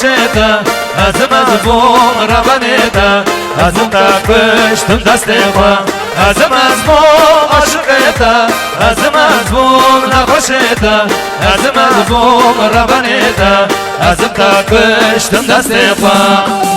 نخوشیده از بوم ربانیده ازم تا پشتم دست خواه از بوم عاشقیده از بوم نخوشیده از بوم ربانیده ازم تا پشتم دست خواه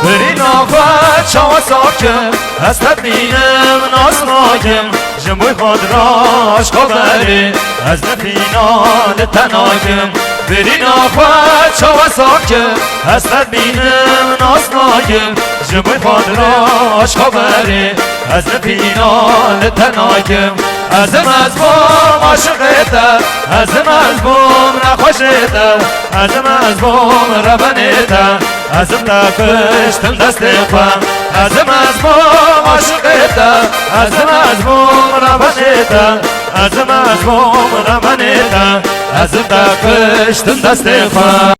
برین آفت شما ساکم از تبینم ناسناکم جمعی خود را عشق بری از نفینان تناکم برین آفت شما ساکم از تبینم ناسناکم جمعی خود را عشق بری از نفینان تناکم از بوم عاشقیده از بوم نخوشیده از بوم ربانیده ازم تا پشتم دست خواه از بوم عاشقیده از بوم ربانیده از بوم ربانیده ازم تا پشتم دست خواه